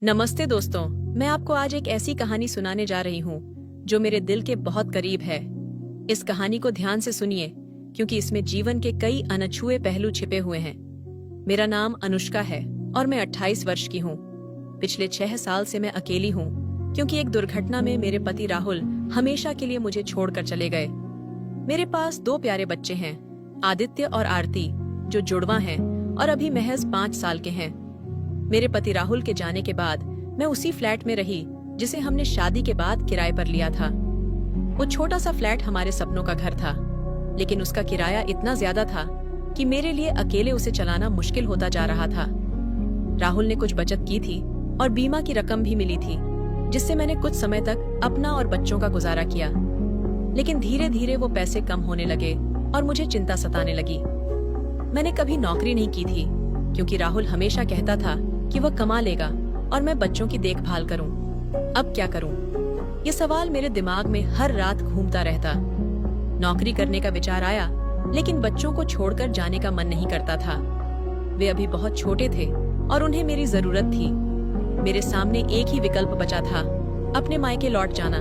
नमस्ते दोस्तों, मैं आपको आज एक ऐसी कहानी सुनाने जा रही हूँ जो मेरे दिल के बहुत करीब है। इस कहानी को ध्यान से सुनिए क्योंकि इसमें जीवन के कई अनछुए पहलू छिपे हुए हैं। मेरा नाम अनुष्का है और मैं 28 वर्ष की हूँ। पिछले 6 साल से मैं अकेली हूँ क्योंकि एक दुर्घटना में मेरे पति राहुल हमेशा के लिए मुझे छोड़कर चले गए। मेरे पास 2 प्यारे बच्चे हैं, आदित्य और आरती, जो जुड़वा हैं और अभी महज 5 साल के हैं। मेरे पति राहुल के जाने के बाद मैं उसी फ्लैट में रही जिसे हमने शादी के बाद किराए पर लिया था। वो छोटा सा फ्लैट हमारे सपनों का घर था, लेकिन उसका किराया इतना ज्यादा था कि मेरे लिए अकेले उसे चलाना मुश्किल होता जा रहा था। राहुल ने कुछ बचत की थी और बीमा की रकम भी मिली थी, जिससे मैंने कुछ समय तक अपना और बच्चों का गुजारा किया। लेकिन धीरे धीरे वो पैसे कम होने लगे और मुझे चिंता सताने लगी। मैंने कभी नौकरी नहीं की थी क्योंकि राहुल हमेशा कहता था कि वह कमा लेगा और मैं बच्चों की देखभाल करूं। अब क्या करूं? ये सवाल मेरे दिमाग में हर रात घूमता रहता। नौकरी करने का विचार आया, लेकिन बच्चों को छोड़कर जाने का मन नहीं करता था। वे अभी बहुत छोटे थे और उन्हें मेरी जरूरत थी। मेरे सामने एक ही विकल्प बचा था, अपने मायके लौट जाना।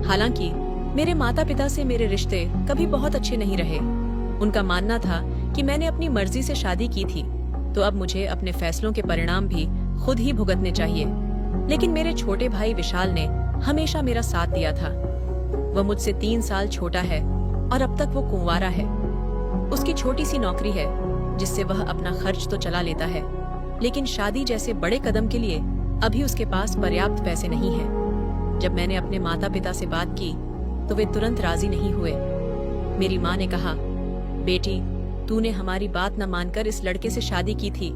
हालांकि मेरे माता पिता से मेरे रिश्ते कभी बहुत अच्छे नहीं रहे। उनका मानना था कि मैंने अपनी मर्जी से शादी की थी, तो अब मुझे अपने फैसलों के परिणाम भी खुद ही भुगतने चाहिए। लेकिन मेरे छोटे भाई विशाल ने हमेशा मेरा साथ दिया था। वह मुझसे 3 साल छोटा है और अब तक वो कुंवारा है। उसकी छोटी सी नौकरी है जिससे वह अपना खर्च तो चला लेता है, लेकिन शादी जैसे बड़े कदम के लिए अभी उसके पास पर्याप्त पैसे नहीं हैं। जब मैंने अपने माता पिता से बात की तो वे तुरंत राजी नहीं हुए। मेरी माँ ने कहा, बेटी, तूने हमारी बात न मानकर इस लड़के से शादी की थी।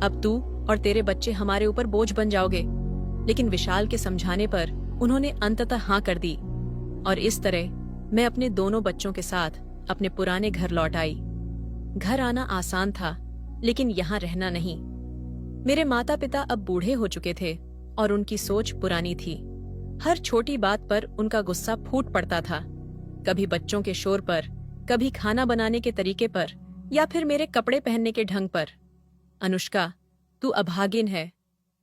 अब तू और तेरे बच्चे हमारे ऊपर बोझ बन जाओगे। लेकिन विशाल के समझाने पर उन्होंने अंततः हाँ कर दी और इस तरह मैं अपने दोनों बच्चों के साथ अपने पुराने घर लौट आई। घर आना आसान था, लेकिन यहाँ रहना नहीं। मेरे माता पिता अब बूढ़े हो चुके थे और उनकी सोच पुरानी थी। हर छोटी बात पर उनका गुस्सा फूट पड़ता था, कभी बच्चों के शोर पर, कभी खाना बनाने के तरीके पर या फिर मेरे कपड़े पहनने के ढंग पर। अनुष्का, तू अभागिन है,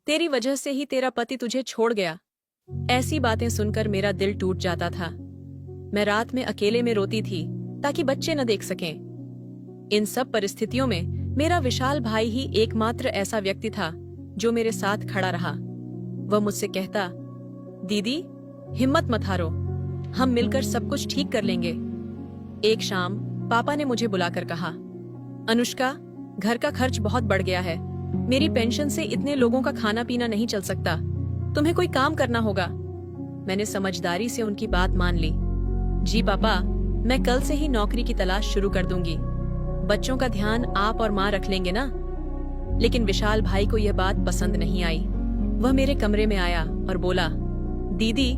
तेरी वजह से ही तेरा पति तुझे छोड़ गया। ऐसी बातें सुनकर मेरा दिल टूट जाता था। मैं रात में अकेले में रोती थी ताकि बच्चे न देख सकें। इन सब परिस्थितियों में मेरा विशाल भाई ही एकमात्र ऐसा व्यक्ति था जो मेरे साथ खड़ा रहा। वह मुझसे कहता, दीदी, हिम्मत मत हारो, हम मिलकर सब कुछ ठीक कर लेंगे। एक शाम पापा ने मुझे बुलाकर कहा, अनुष्का, घर का खर्च बहुत बढ़ गया है। मेरी पेंशन से इतने लोगों का खाना पीना नहीं चल सकता। तुम्हें कोई काम करना होगा। मैंने समझदारी से उनकी बात मान ली। जी पापा, मैं कल से ही नौकरी की तलाश शुरू कर दूंगी। बच्चों का ध्यान आप और माँ रख लेंगे ना? लेकिन विशाल भाई को यह बात पसंद नहीं आई। वह मेरे कमरे में आया और बोला, दीदी,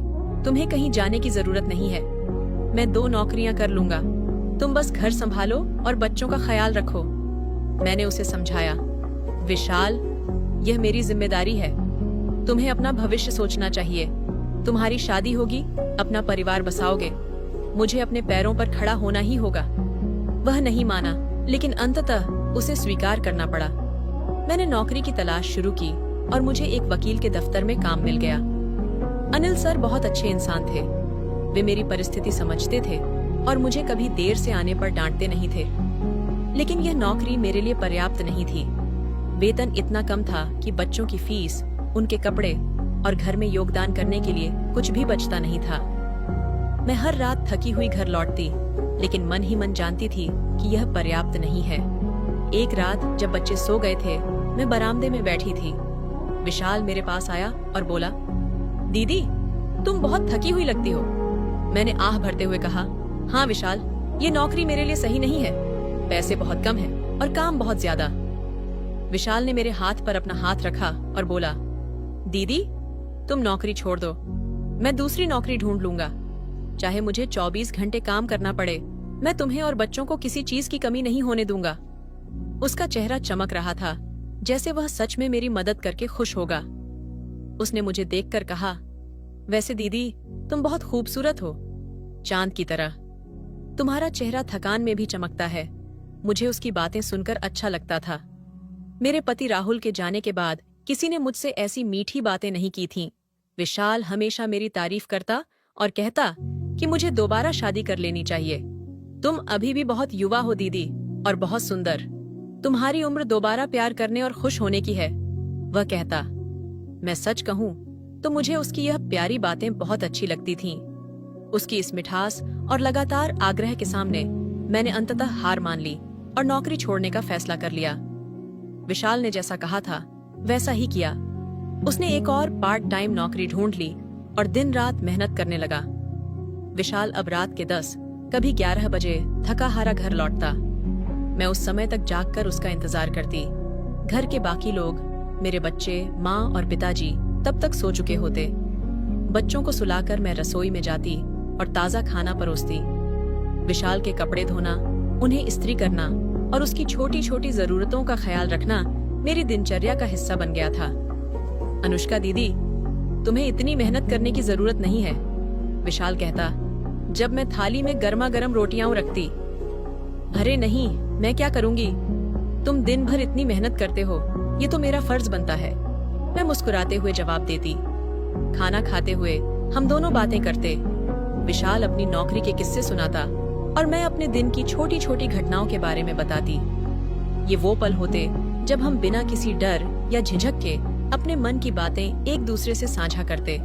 तुम्हें कहीं जाने की जरूरत नहीं है। मैं 2 नौकरियां कर लूंगा। तुम बस घर संभालो और बच्चों का ख्याल रखो। मैंने उसे समझाया, विशाल, यह मेरी जिम्मेदारी है। तुम्हें अपना भविष्य सोचना चाहिए। तुम्हारी शादी होगी, अपना परिवार बसाओगे। मुझे अपने पैरों पर खड़ा होना ही होगा। वह नहीं माना, लेकिन अंततः उसे स्वीकार करना पड़ा। मैंने नौकरी की तलाश शुरू की और मुझे एक वकील के दफ्तर में काम मिल गया। अनिल सर बहुत अच्छे इंसान थे। वे मेरी परिस्थिति समझते थे और मुझे कभी देर से आने पर डांटते नहीं थे। लेकिन यह नौकरी मेरे लिए पर्याप्त नहीं थी। वेतन इतना कम था कि बच्चों की फीस, उनके कपड़े और घर में योगदान करने के लिए कुछ भी बचता नहीं था। मैं हर रात थकी हुई घर लौटती, लेकिन मन ही मन जानती थी कि यह पर्याप्त नहीं है। एक रात जब बच्चे सो गए थे, मैं बरामदे में बैठी थी। विशाल मेरे पास आया और बोला, दीदी, तुम बहुत थकी हुई लगती हो। मैंने आह भरते हुए कहा, हाँ विशाल, ये नौकरी मेरे लिए सही नहीं है। पैसे बहुत कम हैं और काम बहुत ज्यादा। विशाल ने मेरे हाथ पर अपना हाथ रखा और बोला, दीदी, तुम नौकरी छोड़ दो। मैं दूसरी नौकरी ढूंढ लूंगा। चाहे मुझे 24 घंटे काम करना पड़े, मैं तुम्हें और बच्चों को किसी चीज की कमी नहीं होने दूंगा। उसका चेहरा चमक रहा था, जैसे वह सच में मेरी मदद करके खुश होगा। उसने मुझे देखकर कहा, वैसे दीदी, तुम बहुत खूबसूरत हो, चांद की तरह। तुम्हारा चेहरा थकान में भी चमकता है। मुझे उसकी बातें सुनकर अच्छा लगता था। मेरे पति राहुल के जाने के बाद किसी ने मुझसे ऐसी मीठी बातें नहीं की थीं। विशाल हमेशा मेरी तारीफ करता और कहता कि मुझे दोबारा शादी कर लेनी चाहिए। तुम अभी भी बहुत युवा हो दीदी, और बहुत सुंदर। तुम्हारी उम्र दोबारा प्यार करने और खुश होने की है, वह कहता। मैं सच कहूं तो मुझे उसकी यह प्यारी बातें बहुत अच्छी लगती थीं। उसकी इस मिठास और लगातार आग्रह के सामने मैंने अंततः हार मान ली और नौकरी छोड़ने का फैसला कर लिया। विशाल ने जैसा कहा था वैसा ही किया। उसने एक और पार्ट टाइम नौकरी ढूंढ ली और दिन रात मेहनत करने लगा। विशाल अब रात के 10, कभी 11 बजे थका हारा घर लौटता। मैं उस समय तक जागकर उसका इंतजार करती। घर के बाकी लोग, मेरे बच्चे, माँ और पिताजी तब तक सो चुके होते। बच्चों को सुलाकर मैं रसोई में जाती और ताज़ा खाना परोसती। विशाल के कपड़े धोना, उन्हें इस्त्री करना और उसकी छोटी छोटी जरूरतों का ख्याल रखना मेरी दिनचर्या का हिस्सा बन गया था। अनुष्का दीदी, तुम्हें इतनी मेहनत करने की जरूरत नहीं है, विशाल कहता जब मैं थाली में गर्मा गर्म रोटियां रखती। अरे नहीं, मैं क्या करूंगी? तुम दिन भर इतनी मेहनत करते हो, ये तो मेरा फर्ज बनता है, मैं मुस्कुराते हुए जवाब देती। खाना खाते हुए हम दोनों बातें करते। विशाल अपनी नौकरी के किस्से सुनाता और मैं अपने दिन की छोटी छोटी घटनाओं के बारे में बताती। ये वो पल होते जब हम बिना किसी डर या झिझक के अपने मन की बातें एक दूसरे से साझा करते,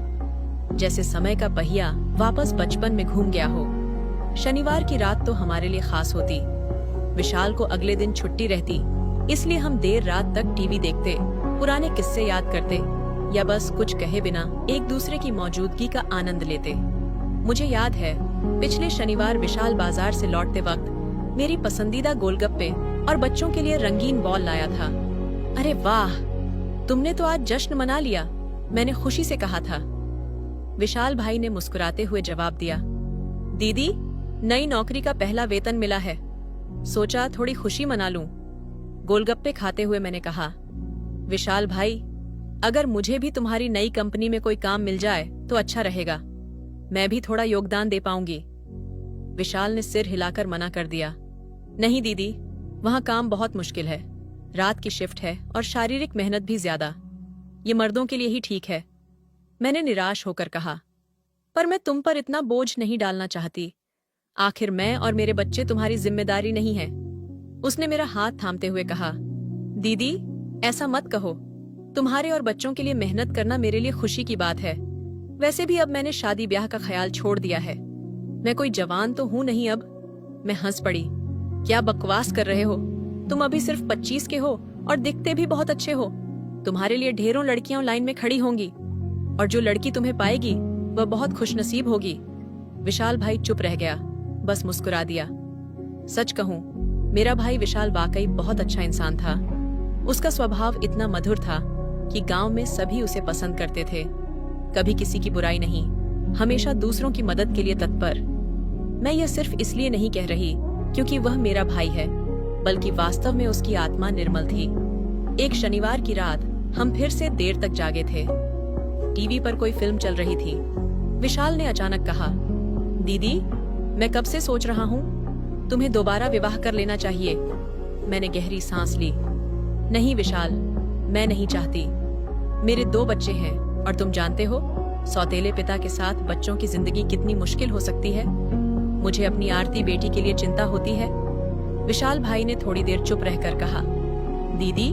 जैसे समय का पहिया वापस बचपन में घूम गया हो। शनिवार की रात तो हमारे लिए खास होती। विशाल को अगले दिन छुट्टी रहती, इसलिए हम देर रात तक टीवी देखते, पुराने किस्से याद करते या बस कुछ कहे बिना एक दूसरे की मौजूदगी का आनंद लेते। मुझे याद है, पिछले शनिवार विशाल बाजार से लौटते वक्त मेरी पसंदीदा गोलगप्पे और बच्चों के लिए रंगीन बॉल लाया था। अरे वाह, तुमने तो आज जश्न मना लिया, मैंने खुशी से कहा था। विशाल भाई ने मुस्कुराते हुए जवाब दिया, दीदी, नई नौकरी का पहला वेतन मिला है, सोचा थोड़ी खुशी मना लूं। गोलगप्पे खाते हुए मैंने कहा, विशाल भाई, अगर मुझे भी तुम्हारी नई कंपनी में कोई काम मिल जाए तो अच्छा रहेगा, मैं भी थोड़ा योगदान दे पाऊंगी। विशाल ने सिर हिलाकर मना कर दिया, नहीं दीदी, वहां काम बहुत मुश्किल है, रात की शिफ्ट है और शारीरिक मेहनत भी ज्यादा, ये मर्दों के लिए ही ठीक है। मैंने निराश होकर कहा, पर मैं तुम पर इतना बोझ नहीं डालना चाहती, आखिर मैं और मेरे बच्चे तुम्हारी जिम्मेदारी नहीं है। उसने मेरा हाथ थामते हुए कहा, दीदी, ऐसा मत कहो, तुम्हारे और बच्चों के लिए मेहनत करना मेरे लिए खुशी की बात है। वैसे भी अब मैंने शादी ब्याह का ख्याल छोड़ दिया है, मैं कोई जवान तो हूं नहीं अब। मैं हंस पड़ी, क्या बकवास कर रहे हो, तुम अभी सिर्फ 25 के हो और दिखते भी बहुत अच्छे हो। तुम्हारे लिए ढेरों लड़कियां लाइन में खड़ी होंगी और जो लड़की तुम्हें पाएगी वह बहुत खुशनसीब होगी। विशाल भाई चुप रह गया, बस मुस्कुरा दिया। सच कहूं, मेरा भाई विशाल वाकई बहुत अच्छा इंसान था। उसका स्वभाव इतना मधुर था कि गांव में सभी उसे पसंद करते थे। कभी किसी की बुराई नहीं, हमेशा दूसरों की मदद के लिए तत्पर। मैं यह सिर्फ इसलिए नहीं कह रही क्योंकि वह मेरा भाई है, बल्कि वास्तव में उसकी आत्मा निर्मल थी। एक शनिवार की रात हम फिर से देर तक जागे थे। टीवी पर कोई फिल्म चल रही थी। विशाल ने अचानक कहा, दीदी, मैं कब से सोच रहा हूँ, तुम्हें दोबारा विवाह कर लेना चाहिए। मैंने गहरी सांस ली। नहीं विशाल, मैं नहीं चाहती। मेरे 2 बच्चे हैं और तुम जानते हो, सौतेले पिता के साथ बच्चों की जिंदगी कितनी मुश्किल हो सकती है। मुझे अपनी आरती बेटी के लिए चिंता होती है। विशाल भाई ने थोड़ी देर चुप रहकर कहा, दीदी,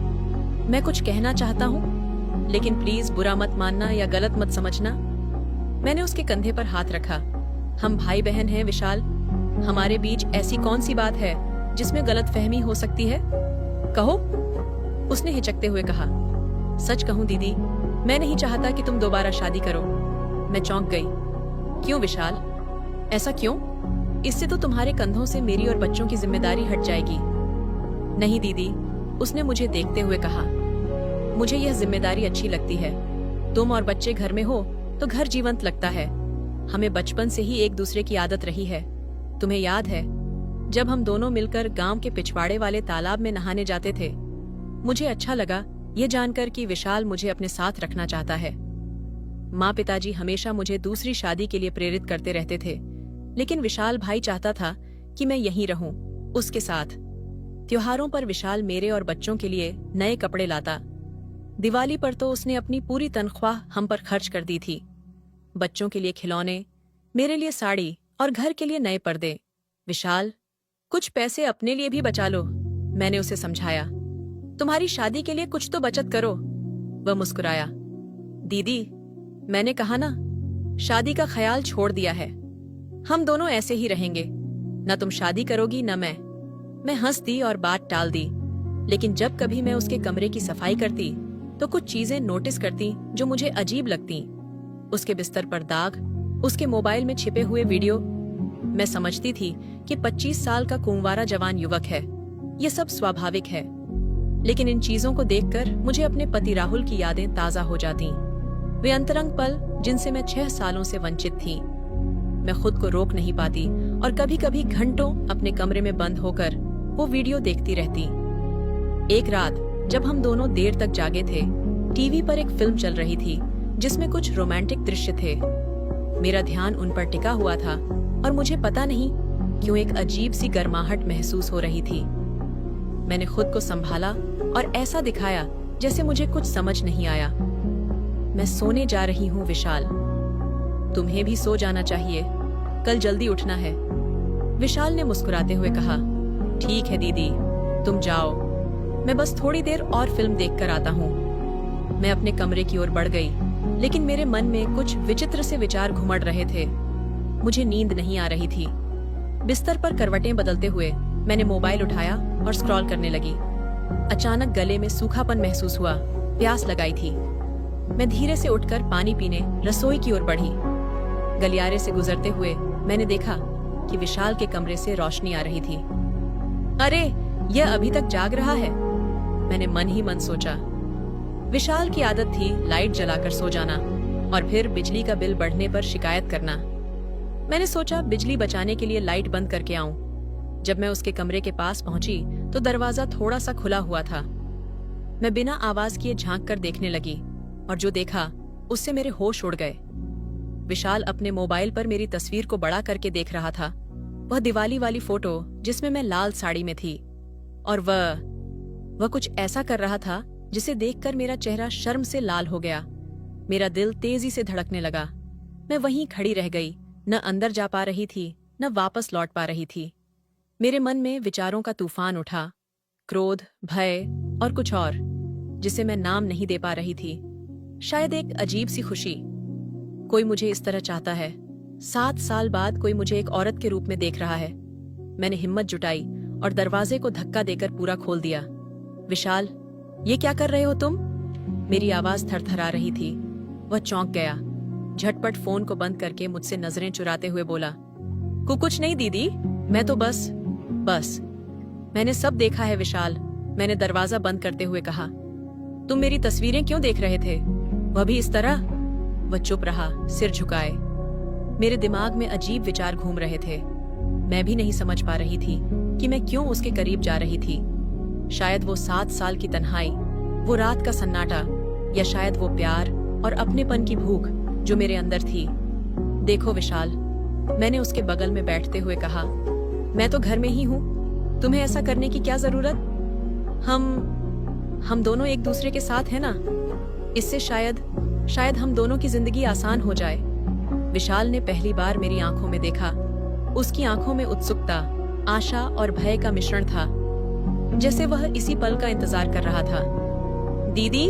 मैं कुछ कहना चाहता हूँ, लेकिन प्लीज बुरा मत मानना या गलत मत समझना। मैंने उसके कंधे पर हाथ रखा। हम भाई बहन हैं विशाल, हमारे बीच ऐसी कौन सी बात है जिसमें गलतफहमी हो सकती है? कहो, उसने हिचकते हुए कहा। सच कहूं दीदी, मैं नहीं चाहता कि तुम दोबारा शादी करो। मैं चौंक गई। क्यों विशाल, ऐसा क्यों? इससे तो तुम्हारे कंधों से मेरी और बच्चों की जिम्मेदारी हट जाएगी। नहीं दीदी, उसने मुझे देखते हुए कहा, मुझे यह जिम्मेदारी अच्छी लगती है। तुम और बच्चे घर में हो तो घर जीवंत लगता है। हमें बचपन से ही एक दूसरे की आदत रही है। तुम्हें याद है जब हम दोनों मिलकर गांव के पिछवाड़े वाले तालाब में नहाने जाते थे? मुझे अच्छा लगा ये जानकर कि विशाल मुझे अपने साथ रखना चाहता है। माँ पिताजी हमेशा मुझे दूसरी शादी के लिए प्रेरित करते रहते थे, लेकिन विशाल भाई चाहता था कि मैं यहीं रहूं, उसके साथ। त्योहारों पर विशाल मेरे और बच्चों के लिए नए कपड़े लाता। दिवाली पर तो उसने अपनी पूरी तनख्वाह हम पर खर्च कर दी थी। बच्चों के लिए खिलौने, मेरे लिए साड़ी और घर के लिए नए पर्दे। विशाल, कुछ पैसे अपने लिए भी बचा लो, मैंने उसे समझाया। तुम्हारी शादी के लिए कुछ तो बचत करो। वह मुस्कुराया। दीदी, मैंने कहा ना, शादी का ख्याल छोड़ दिया है। हम दोनों ऐसे ही रहेंगे, न तुम शादी करोगी न मैं हंस दी और बात टाल दी। लेकिन जब कभी मैं उसके कमरे की सफाई करती तो कुछ चीजें नोटिस करती जो मुझे अजीब लगती। उसके बिस्तर पर दाग, उसके मोबाइल में छिपे हुए वीडियो। मैं समझती थी कि 25 साल का कुंवारा जवान युवक है, ये सब स्वाभाविक है। लेकिन इन चीजों को देखकर मुझे अपने पति राहुल की यादें ताजा हो जाती। वे अंतरंग पल जिनसे मैं 6 सालों से वंचित थी। मैं खुद को रोक नहीं पाती और कभी कभी घंटों अपने कमरे में बंद होकर वो वीडियो देखती रहती। एक रात जब हम दोनों देर तक जागे थे, टीवी पर एक फिल्म चल रही थी जिसमें कुछ रोमांटिक दृश्य थे। मेरा ध्यान उन पर टिका हुआ था और मुझे पता नहीं क्यों एक अजीब सी गर्माहट महसूस हो रही थी। मैंने खुद को संभाला और ऐसा दिखाया जैसे मुझे कुछ समझ नहीं आया। मैं सोने जा रही हूँ विशाल, तुम्हें भी सो जाना चाहिए, कल जल्दी उठना है। विशाल ने मुस्कुराते हुए कहा, ठीक है दीदी, तुम जाओ, मैं बस थोड़ी देर और फिल्म देखकर आता हूँ। मैं अपने कमरे की ओर बढ़ गई, लेकिन मेरे मन में कुछ विचित्र से विचार घुमड़ रहे थे। मुझे नींद नहीं आ रही थी। बिस्तर पर करवटें बदलते हुए मैंने मोबाइल उठाया और स्क्रॉल करने लगी। अचानक गले में सूखापन महसूस हुआ, प्यास लगाई थी। मैं धीरे से उठकर पानी पीने रसोई की ओर बढ़ी। गलियारे से गुजरते हुए मैंने देखा कि विशाल के कमरे से रोशनी आ रही थी। अरे, यह अभी तक जाग रहा है, मैंने मन ही मन सोचा। विशाल की आदत थी लाइट जलाकर सो जाना और फिर बिजली का बिल बढ़ने पर शिकायत करना। मैंने सोचा बिजली बचाने के लिए लाइट बंद करके आऊं। जब मैं उसके कमरे के पास पहुंची तो दरवाजा थोड़ा सा खुला हुआ था। मैं बिना आवाज किए झांक कर देखने लगी और जो देखा उससे मेरे होश उड़ गए। विशाल अपने मोबाइल पर मेरी तस्वीर को बड़ा करके देख रहा था। वह दिवाली वाली फोटो जिसमें मैं लाल साड़ी में थी, और वह कुछ ऐसा कर रहा था जिसे देखकर मेरा चेहरा शर्म से लाल हो गया। मेरा दिल तेजी से धड़कने लगा। मैं वहीं खड़ी रह गई, न अंदर जा पा रही थी न वापस लौट पा रही थी। मेरे मन में विचारों का तूफान उठा, क्रोध, भय और कुछ और जिसे मैं नाम नहीं दे पा रही थी। शायद एक अजीब सी खुशी। कोई मुझे इस तरह चाहता है। 7 साल बाद कोई मुझे एक औरत के रूप में देख रहा है। मैंने हिम्मत जुटाई और दरवाजे को धक्का देकर पूरा खोल दिया। विशाल, ये क्या कर रहे हो तुम? मेरी आवाज थरथरा रही थी। वह चौंक गया। झटपट फोन को बंद करके मुझसे नजरें चुराते हुए बोला, कुछ नहीं दीदी, मैं तो बस। मैंने सब देखा है विशाल, मैंने दरवाजा बंद करते हुए कहा। तुम मेरी तस्वीरें क्यों देख रहे थे, वह भी इस तरह? वह चुप रहा, सिर झुकाए। मेरे दिमाग में अजीब विचार घूम रहे थे। मैं भी नहीं समझ पा रही थी कि मैं क्यों उसके करीब जा रही थी। शायद वो 7 साल की तन्हाई, वो रात का सन्नाटा, या शायद वो प्यार और अपनेपन की भूख जो मेरे अंदर थी। देखो विशाल, मैंने उसके बगल में बैठते हुए कहा, मैं तो घर में ही हूँ, तुम्हें ऐसा करने की क्या जरूरत? हम दोनों एक दूसरे के साथ हैं ना, इससे शायद हम दोनों की जिंदगी आसान हो जाए। विशाल ने पहली बार मेरी आंखों में देखा। उसकी आंखों में उत्सुकता, आशा और भय का मिश्रण था, जैसे वह इसी पल का इंतजार कर रहा था। दीदी,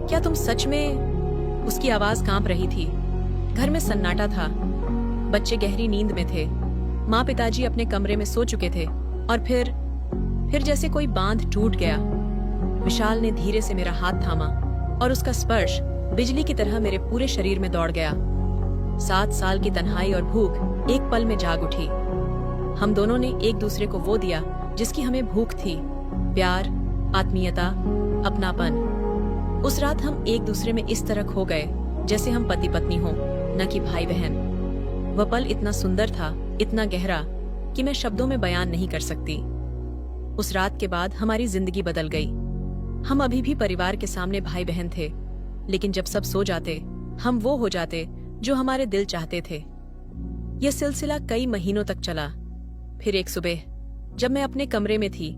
क्या तुम सच में? उसकी आवाज कांप रही थी। घर में सन्नाटा था। बच्चे गहरी नींद में थे। माँ पिताजी अपने कमरे में सो चुके थे। और फिर जैसे कोई बांध टूट गया। विशाल ने धीरे से मेरा हाथ थामा और उसका स्पर्श बिजली की तरह मेरे पूरे शरीर में दौड़ गया। 7 साल की तन्हाई और भूख एक पल में जाग उठी। हम दोनों ने एक दूसरे को वो दिया जिसकी हमें भूख थी, प्यार, आत्मीयता, अपनापन। उस रात हम एक दूसरे में इस तरह खो गए जैसे हम पति पत्नी हों, न कि भाई बहन। वह पल इतना सुंदर था, इतना गहरा कि मैं शब्दों में बयान नहीं कर सकती। उस रात के बाद हमारी जिंदगी बदल गई। हम अभी भी परिवार के सामने भाई बहन थे, लेकिन जब सब सो जाते, हम वो हो जाते जो हमारे दिल चाहते थे। यह सिलसिला कई महीनों तक चला। फिर एक सुबह जब मैं अपने कमरे में थी,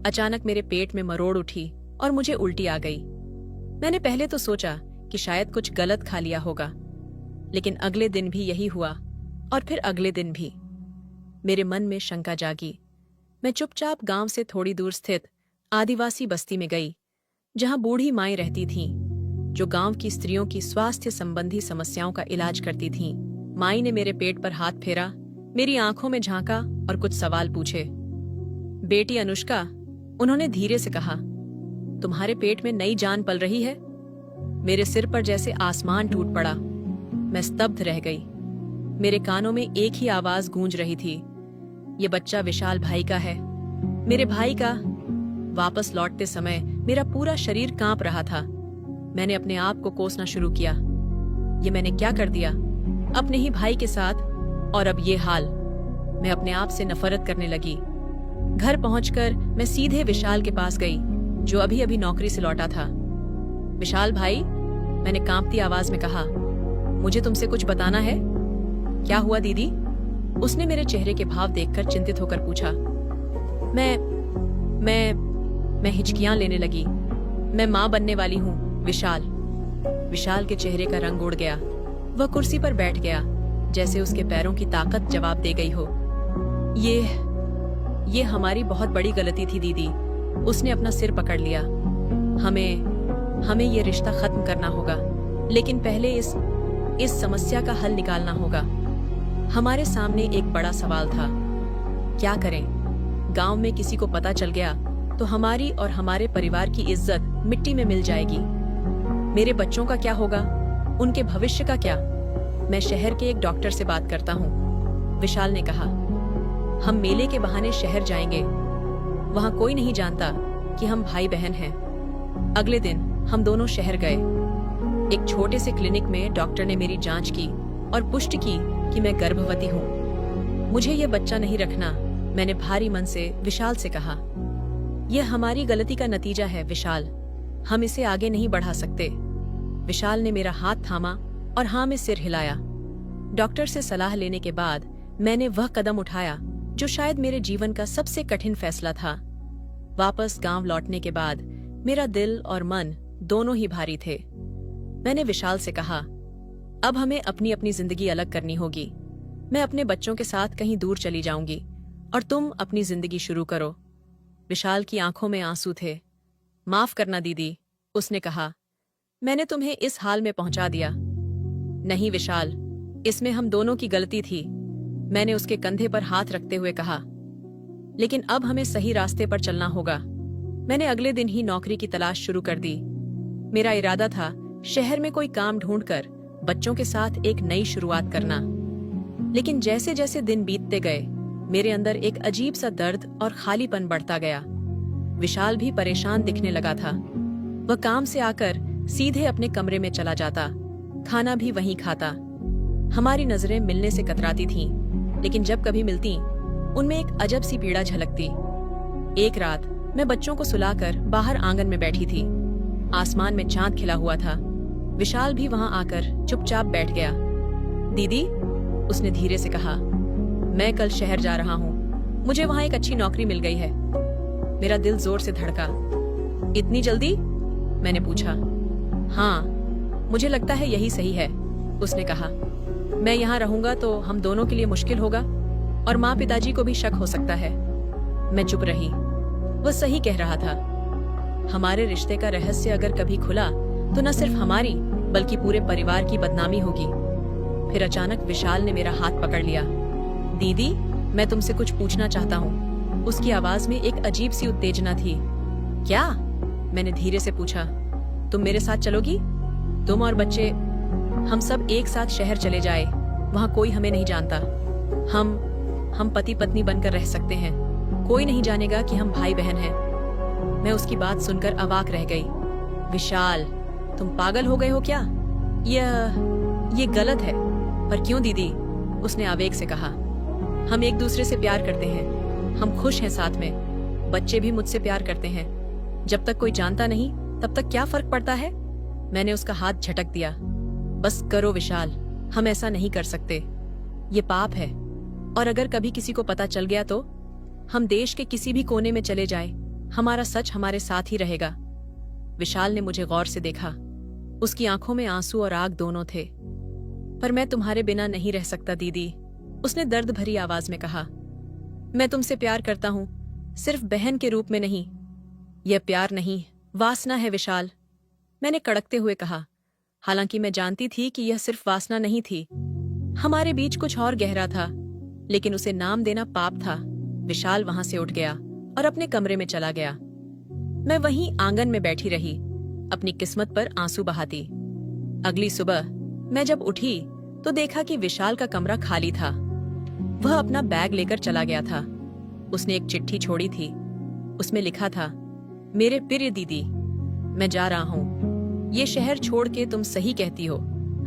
अचानक मेरे पेट में मरोड़ उठी और मुझे उल्टी आ गई। मैंने पहले तो सोचा कि शायद कुछ गलत खा लिया होगा, लेकिन अगले दिन भी यही हुआ और फिर अगले दिन भी। मेरे मन में शंका जागी। मैं चुपचाप गांव से थोड़ी दूर स्थित आदिवासी बस्ती में गई, जहां बूढ़ी माएं रहती थीं, जो गांव की स्त्रियों की स्वास्थ्य संबंधी समस्याओं का इलाज करती थीं। माई ने मेरे पेट पर हाथ फेरा, मेरी आंखों में झांका और कुछ सवाल पूछे। बेटी अनुष्का, उन्होंने धीरे से कहा, तुम्हारे पेट में नई जान पल रही है। मेरे सिर पर जैसे आसमान टूट पड़ा। मैं स्तब्ध रह गई। मेरे कानों में एक ही आवाज गूंज रही थी, ये बच्चा विशाल भाई का है, मेरे भाई का। वापस लौटते समय मेरा पूरा शरीर कांप रहा था। मैंने अपने आप को कोसना शुरू किया। ये मैंने क्या कर दिया अपने ही भाई के साथ, और अब ये हाल। मैं अपने आप से नफरत करने लगी। घर पहुंचकर मैं सीधे विशाल के पास गई, जो अभी अभी नौकरी से लौटा था। विशाल भाई, मैंने कांपती आवाज में कहा, मुझे तुमसे कुछ बताना है। क्या हुआ दीदी? उसने मेरे चेहरे के भाव देखकर चिंतित होकर पूछा। मैं हिचकियां लेने लगी। मैं मां बनने वाली हूं, विशाल। विशाल के चेहरे का रंग उड़ गया। वह कुर्सी पर बैठ गया, जैसे उसके पैरों की ताकत जवाब दे गई हो। ये हमारी बहुत बड़ी गलती थी दीदी। उसने अपना सिर पकड़ लिया। हमें ये रिश्ता खत्म करना होगा, लेकिन पहले इस समस्या का हल निकालना होगा। हमारे सामने एक बड़ा सवाल था, क्या करें? गांव में किसी को पता चल गया तो हमारी और हमारे परिवार की इज्जत मिट्टी में मिल जाएगी। मेरे बच्चों का क्या होगा? उनके भविष्य का क्या? मैं शहर के एक डॉक्टर से बात करता हूँ, विशाल ने कहा। हम मेले के बहाने शहर जाएंगे। वहां कोई नहीं जानता कि हम भाई बहन हैं। अगले दिन हम दोनों शहर गए। एक छोटे से क्लिनिक में डॉक्टर ने मेरी जांच की और पुष्टि की कि मैं गर्भवती हूँ। मुझे ये बच्चा नहीं रखना, मैंने भारी मन से विशाल से कहा। यह हमारी गलती का नतीजा है विशाल, हम इसे आगे नहीं बढ़ा सकते। विशाल ने मेरा हाथ थामा और हाँ में सिर हिलाया। डॉक्टर से सलाह लेने के बाद मैंने वह कदम उठाया जो शायद मेरे जीवन का सबसे कठिन फैसला था। वापस गांव लौटने के बाद मेरा दिल और मन दोनों ही भारी थे। मैंने विशाल से कहा, अब हमें अपनी अपनी जिंदगी अलग करनी होगी। मैं अपने बच्चों के साथ कहीं दूर चली जाऊंगी और तुम अपनी जिंदगी शुरू करो। विशाल की आंखों में आंसू थे। माफ करना दीदी, उसने कहा, मैंने तुम्हें इस हाल में पहुंचा दिया। नहीं विशाल, इसमें हम दोनों की गलती थी, मैंने उसके कंधे पर हाथ रखते हुए कहा। लेकिन अब हमें सही रास्ते पर चलना होगा। मैंने अगले दिन ही नौकरी की तलाश शुरू कर दी। मेरा इरादा था शहर में कोई काम ढूंढकर बच्चों के साथ एक नई शुरुआत करना। लेकिन जैसे जैसे दिन बीतते गए, मेरे अंदर एक अजीब सा दर्द और खालीपन बढ़ता गया। विशाल भी परेशान दिखने लगा था। वह काम से आकर सीधे अपने कमरे में चला जाता, खाना भी वहीं खाता। हमारी नजरें मिलने से कतराती थीं, लेकिन जब कभी मिलती, उनमें एक अजब सी पीड़ा झलकती। एक रात मैं बच्चों को सुलाकर बाहर आंगन में बैठी थी। आसमान में चांद खिला हुआ था। विशाल भी वहां आकर चुपचाप बैठ गया। दीदी, उसने धीरे से कहा, मैं कल शहर जा रहा हूँ। मुझे वहां एक अच्छी नौकरी मिल गई है। मेरा दिल जोर से धड़का। इतनी जल्दी? मैंने पूछा। हाँ, मुझे लगता है यही सही है, उसने कहा। मैं यहाँ रहूंगा तो हम दोनों के लिए मुश्किल होगा और माँ पिताजी को भी शक हो सकता है। मैं चुप रही। वह सही कह रहा था। हमारे रिश्ते का रहस्य अगर कभी खुला तो न सिर्फ हमारी बल्कि पूरे परिवार की बदनामी होगी। फिर अचानक विशाल ने मेरा हाथ पकड़ लिया। दीदी, मैं तुमसे कुछ पूछना चाहता हूँ। उसकी आवाज में एक अजीब सी उत्तेजना थी। क्या? मैंने धीरे से पूछा। तुम मेरे साथ चलोगी? तुम और बच्चे, हम सब एक साथ शहर चले जाए। वहाँ कोई हमें नहीं जानता। हम पति पत्नी बनकर रह सकते हैं। कोई नहीं जानेगा कि हम भाई बहन हैं। मैं उसकी बात सुनकर अवाक रह गई। विशाल, तुम पागल हो गए हो क्या? ये गलत है। पर क्यों दीदी? उसने आवेग से कहा। हम एक दूसरे से प्यार करते हैं। हम खुश हैं साथ में। बच्चे भी मुझसे प्यार करते हैं। जब तक कोई जानता नहीं, तब तक क्या फर्क पड़ता है? मैंने उसका हाथ झटक दिया। बस करो विशाल, हम ऐसा नहीं कर सकते। ये पाप है। और अगर कभी किसी को पता चल गया तो हम देश के किसी भी कोने में चले जाए, हमारा सच हमारे साथ ही रहेगा। विशाल ने मुझे गौर से देखा। उसकी आंखों में आंसू और आग दोनों थे। पर मैं तुम्हारे बिना नहीं रह सकता दीदी, उसने दर्द भरी आवाज में कहा। मैं तुमसे प्यार करता हूं, सिर्फ बहन के रूप में नहीं। यह प्यार नहीं, वासना है विशाल, मैंने कड़कते हुए कहा। हालांकि मैं जानती थी कि यह सिर्फ वासना नहीं थी, हमारे बीच कुछ और गहरा था, लेकिन उसे नाम देना पाप था। विशाल वहां से उठ गया और अपने कमरे में चला गया। मैं वहीं आंगन में बैठी रही, अपनी किस्मत पर आंसू बहाती। अगली सुबह मैं जब उठी तो देखा कि विशाल का कमरा खाली था। वह अपना बैग लेकर चला गया था। उसने एक चिट्ठी छोड़ी थी। उसमें लिखा था, मेरे प्रिय दीदी, मैं जा रहा हूं। ये शहर छोड़ के तुम सही कहती हो,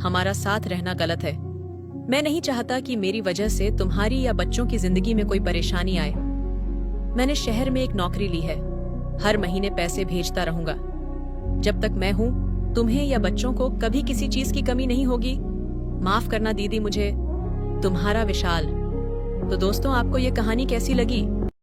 हमारा साथ रहना गलत है। मैं नहीं चाहता कि मेरी वजह से तुम्हारी या बच्चों की जिंदगी में कोई परेशानी आए। मैंने शहर में एक नौकरी ली है, हर महीने पैसे भेजता रहूंगा। जब तक मैं हूं, तुम्हें या बच्चों को कभी किसी चीज की कमी नहीं होगी। माफ करना दीदी मुझे, तुम्हारा विशाल। तो दोस्तों, आपको ये कहानी कैसी लगी?